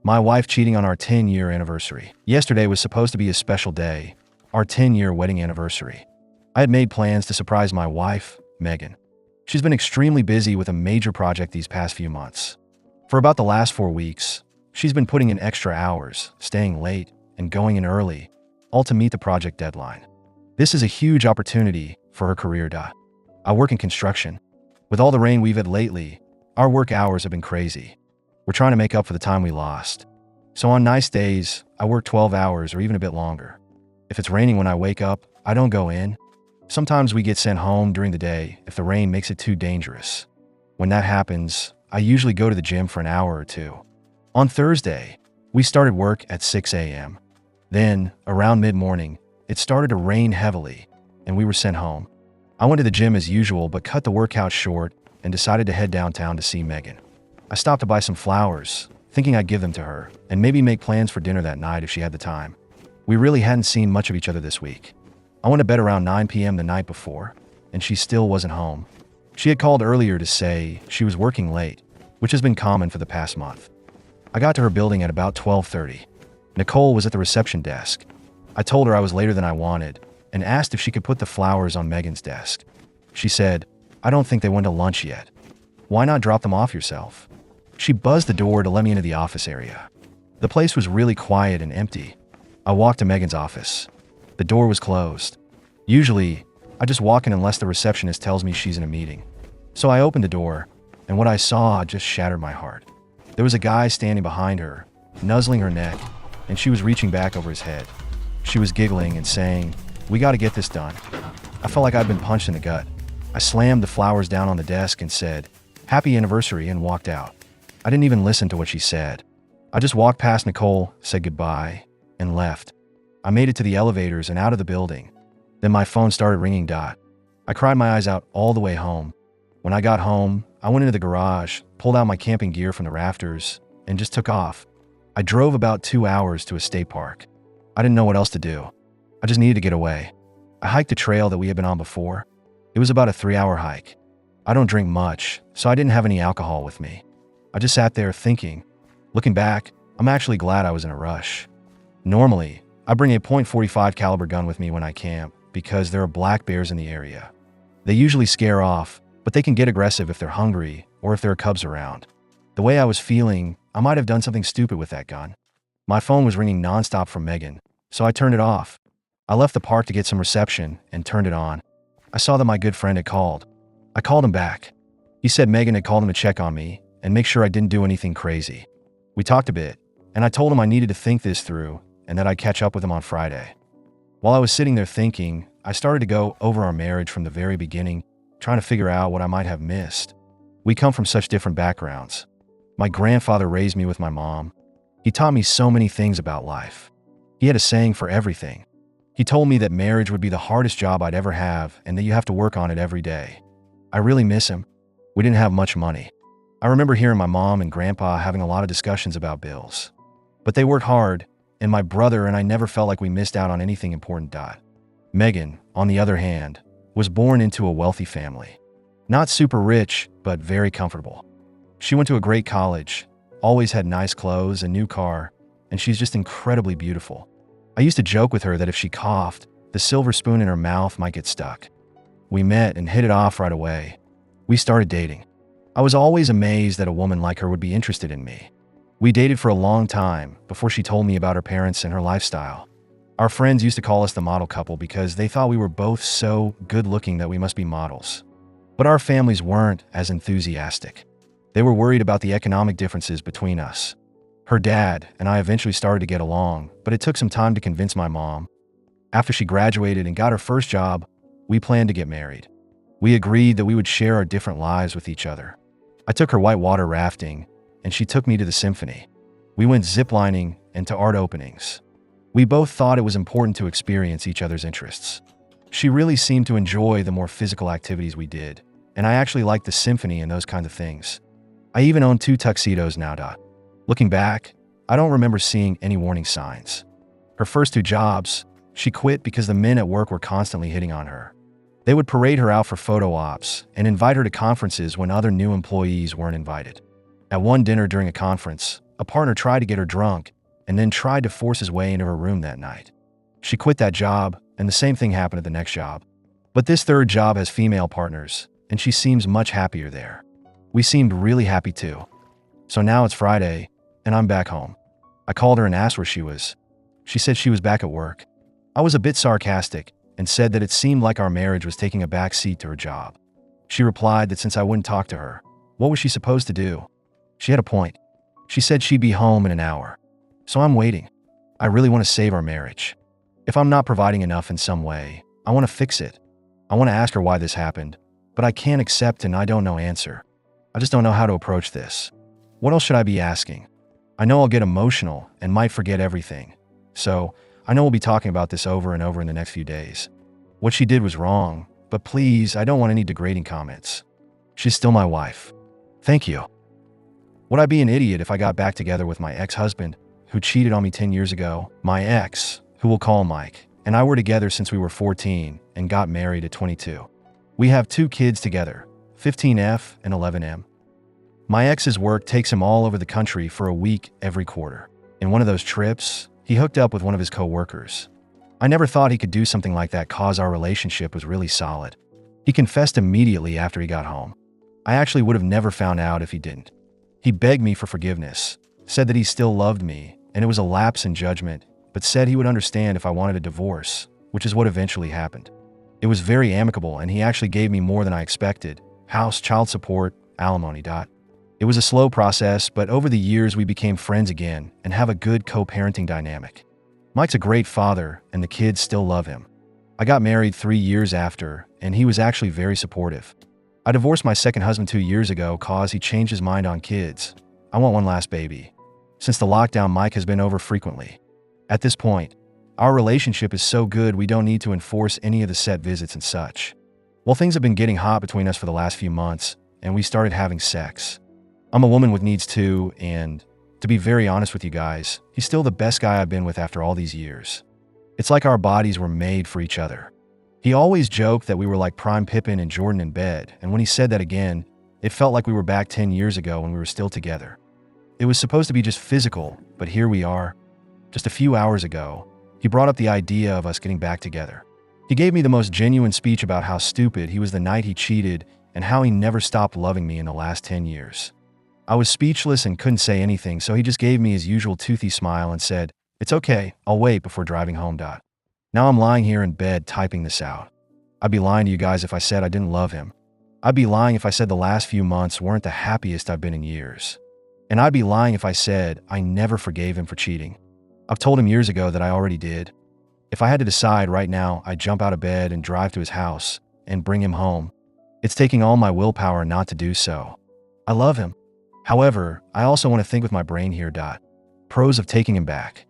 My wife cheating on our 10-year anniversary. Yesterday was supposed to be a special day, our 10-year wedding anniversary. I had made plans to surprise my wife, Megan. She's been extremely busy with a major project these past few months. For about the last 4 weeks, she's been putting in extra hours, staying late, and going in early, all to meet the project deadline. This is a huge opportunity for her career. I work in construction. With all the rain we've had lately, our work hours have been crazy. We're trying to make up for the time we lost. So on nice days, I work 12 hours or even a bit longer. If it's raining when I wake up, I don't go in. Sometimes we get sent home during the day if the rain makes it too dangerous. When that happens, I usually go to the gym for an hour or two. On Thursday, we started work at 6 a.m. Then, around mid-morning, it started to rain heavily, and we were sent home. I went to the gym as usual but cut the workout short and decided to head downtown to see Megan. I stopped to buy some flowers, thinking I'd give them to her, and maybe make plans for dinner that night if she had the time. We really hadn't seen much of each other this week. I went to bed around 9 p.m. the night before, and she still wasn't home. She had called earlier to say she was working late, which has been common for the past month. I got to her building at about 12:30. Nicole was at the reception desk. I told her I was later than I wanted, and asked if she could put the flowers on Megan's desk. She said, "I don't think they went to lunch yet. Why not drop them off yourself?" She buzzed the door to let me into the office area. The place was really quiet and empty. I walked to Megan's office. The door was closed. Usually, I just walk in unless the receptionist tells me she's in a meeting. So I opened the door, and what I saw just shattered my heart. There was a guy standing behind her, nuzzling her neck, and she was reaching back over his head. She was giggling and saying, "We got to get this done." I felt like I'd been punched in the gut. I slammed the flowers down on the desk and said, "Happy anniversary," and walked out. I didn't even listen to what she said. I just walked past Nicole, said goodbye, and left. I made it to the elevators and out of the building. Then my phone started ringing. I cried my eyes out all the way home. When I got home, I went into the garage, pulled out my camping gear from the rafters, and just took off. I drove about 2 hours to a state park. I didn't know what else to do. I just needed to get away. I hiked a trail that we had been on before. It was about a 3-hour hike. I don't drink much, so I didn't have any alcohol with me. I just sat there thinking. Looking back, I'm actually glad I was in a rush. Normally, I bring a .45 caliber gun with me when I camp because there are black bears in the area. They usually scare off, but they can get aggressive if they're hungry or if there are cubs around. The way I was feeling, I might have done something stupid with that gun. My phone was ringing nonstop from Megan, so I turned it off. I left the park to get some reception and turned it on. I saw that my good friend had called. I called him back. He said Megan had called him to check on me and make sure I didn't do anything crazy. We talked a bit, and I told him I needed to think this through and that I'd catch up with him on Friday. While I was sitting there thinking, I started to go over our marriage from the very beginning, trying to figure out what I might have missed. We come from such different backgrounds. My grandfather raised me with my mom. He taught me so many things about life. He had a saying for everything. He told me that marriage would be the hardest job I'd ever have and that you have to work on it every day. I really miss him. We didn't have much money. I remember hearing my mom and grandpa having a lot of discussions about bills. But they worked hard, and my brother and I never felt like we missed out on anything important. Megan, on the other hand, was born into a wealthy family. Not super rich, but very comfortable. She went to a great college, always had nice clothes, a new car, and she's just incredibly beautiful. I used to joke with her that if she coughed, the silver spoon in her mouth might get stuck. We met and hit it off right away. We started dating. I was always amazed that a woman like her would be interested in me. We dated for a long time before she told me about her parents and her lifestyle. Our friends used to call us the model couple because they thought we were both so good-looking that we must be models. But our families weren't as enthusiastic. They were worried about the economic differences between us. Her dad and I eventually started to get along, but it took some time to convince my mom. After she graduated and got her first job, we planned to get married. We agreed that we would share our different lives with each other. I took her whitewater rafting, and she took me to the symphony. We went ziplining and to art openings. We both thought it was important to experience each other's interests. She really seemed to enjoy the more physical activities we did, and I actually liked the symphony and those kinds of things. I even own 2 tuxedos now. Looking back, I don't remember seeing any warning signs. Her first 2 jobs, she quit because the men at work were constantly hitting on her. They would parade her out for photo ops and invite her to conferences when other new employees weren't invited. At one dinner during a conference, A partner tried to get her drunk and then tried to force his way into her room that night. She quit that job, and the same thing happened at the next job. But this third job has female partners, and she seems much happier there. We seemed really happy too. So now it's Friday, and I'm back home. I called her and asked where she was. She said she was back at work. I was a bit sarcastic and said that it seemed like our marriage was taking a back seat to her job. She replied that since I wouldn't talk to her, what was she supposed to do? She had a point. She said she'd be home in an hour. So I'm waiting. I really want to save our marriage. If I'm not providing enough in some way, I want to fix it. I want to ask her why this happened, but I can't accept and I don't know answer. I just don't know how to approach this. What else should I be asking? I know I'll get emotional and might forget everything. So I know we'll be talking about this over and over in the next few days. What she did was wrong, but please, I don't want any degrading comments. She's still my wife. Thank you. Would I be an idiot if I got back together with my ex-husband, who cheated on me 10 years ago? My ex, who we'll call Mike, and I were together since we were 14 and got married at 22. We have 2 kids together, 15F and 11M. My ex's work takes him all over the country for a week every quarter. In one of those trips, he hooked up with one of his co-workers. I never thought he could do something like that cause our relationship was really solid. He confessed immediately after he got home. I actually would have never found out if he didn't. He begged me for forgiveness, said that he still loved me, and it was a lapse in judgment, but said he would understand if I wanted a divorce, which is what eventually happened. It was very amicable, and he actually gave me more than I expected: house, child support, alimony. It was a slow process, but over the years we became friends again and have a good co-parenting dynamic. Mike's a great father, and the kids still love him. I got married 3 years after, and he was actually very supportive. I divorced my second husband 2 years ago cause he changed his mind on kids. I want one last baby. Since the lockdown, Mike has been over frequently. At this point, our relationship is so good we don't need to enforce any of the set visits and such. Well, things have been getting hot between us for the last few months, and we started having sex. I'm a woman with needs too, and to be very honest with you guys, he's still the best guy I've been with after all these years. It's like our bodies were made for each other. He always joked that we were like Prime Pippen and Jordan in bed, and when he said that again, it felt like we were back 10 years ago when we were still together. It was supposed to be just physical, but here we are. Just a few hours ago, he brought up the idea of us getting back together. He gave me the most genuine speech about how stupid he was the night he cheated and how he never stopped loving me in the last 10 years. I was speechless and couldn't say anything, so he just gave me his usual toothy smile and said, "It's okay, I'll wait," before driving home. Now I'm lying here in bed typing this out. I'd be lying to you guys if I said I didn't love him. I'd be lying if I said the last few months weren't the happiest I've been in years. And I'd be lying if I said I never forgave him for cheating. I've told him years ago that I already did. If I had to decide right now, I'd jump out of bed and drive to his house and bring him home. It's taking all my willpower not to do so. I love him. However, I also want to think with my brain here. Pros of taking him back.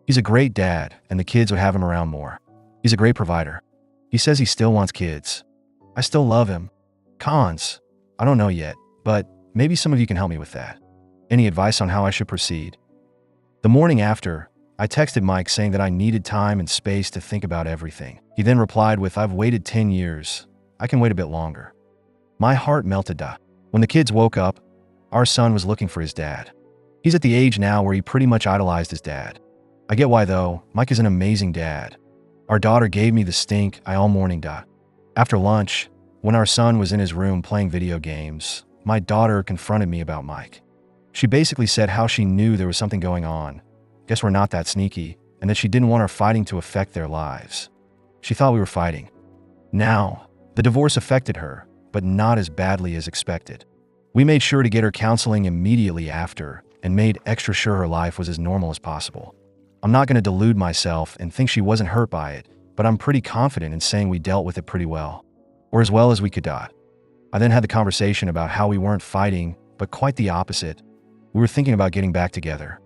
He's a great dad, and the kids would have him around more. He's a great provider. He says he still wants kids. I still love him. Cons? I don't know yet, but maybe some of you can help me with that. Any advice on how I should proceed? The morning after, I texted Mike saying that I needed time and space to think about everything. He then replied with, "I've waited 10 years. I can wait a bit longer." My heart melted. When the kids woke up, our son was looking for his dad. He's at the age now where he pretty much idolized his dad. I get why though. Mike is an amazing dad. Our daughter gave me the stink eye all morning. After lunch, when our son was in his room playing video games, my daughter confronted me about Mike. She basically said how she knew there was something going on. Guess we're not that sneaky, and that she didn't want our fighting to affect their lives. She thought we were fighting. Now, the divorce affected her, but not as badly as expected. We made sure to get her counseling immediately after and made extra sure her life was as normal as possible. I'm not going to delude myself and think she wasn't hurt by it, but I'm pretty confident in saying we dealt with it pretty well, or as well as we could. I then had the conversation about how we weren't fighting, but quite the opposite. We were thinking about getting back together.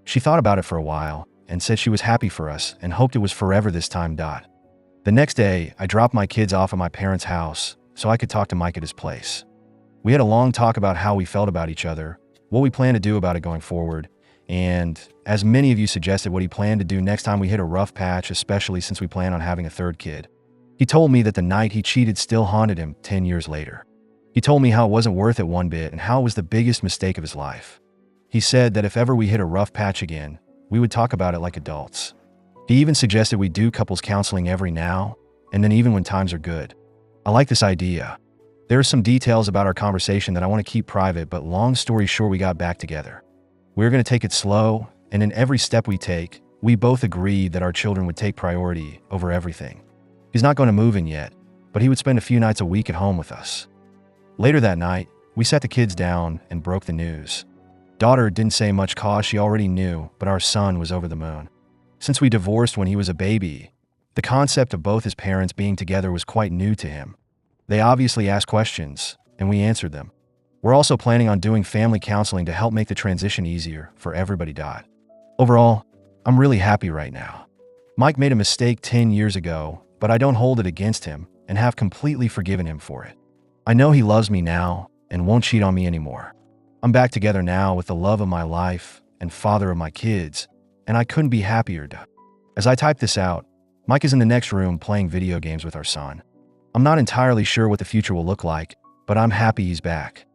She thought about it for a while and said she was happy for us and hoped it was forever this time. The next day, I dropped my kids off at my parents' house so I could talk to Mike at his place. We had a long talk about how we felt about each other, what we plan to do about it going forward, and, as many of you suggested, what he planned to do next time we hit a rough patch, especially since we plan on having a third kid. He told me that the night he cheated still haunted him 10 years later. He told me how it wasn't worth it one bit and how it was the biggest mistake of his life. He said that if ever we hit a rough patch again, we would talk about it like adults. He even suggested we do couples counseling every now and then, even when times are good. I like this idea. There are some details about our conversation that I want to keep private, but long story short, we got back together. We were going to take it slow, and in every step we take, we both agreed that our children would take priority over everything. He's not going to move in yet, but he would spend a few nights a week at home with us. Later that night, we sat the kids down and broke the news. Daughter didn't say much cause she already knew, but our son was over the moon. Since we divorced when he was a baby, the concept of both his parents being together was quite new to him. They obviously asked questions, and we answered them. We're also planning on doing family counseling to help make the transition easier for everybody. Overall, I'm really happy right now. Mike made a mistake 10 years ago, but I don't hold it against him and have completely forgiven him for it. I know he loves me now and won't cheat on me anymore. I'm back together now with the love of my life and father of my kids, and I couldn't be happier. As I type this out, Mike is in the next room playing video games with our son. I'm not entirely sure what the future will look like, but I'm happy he's back.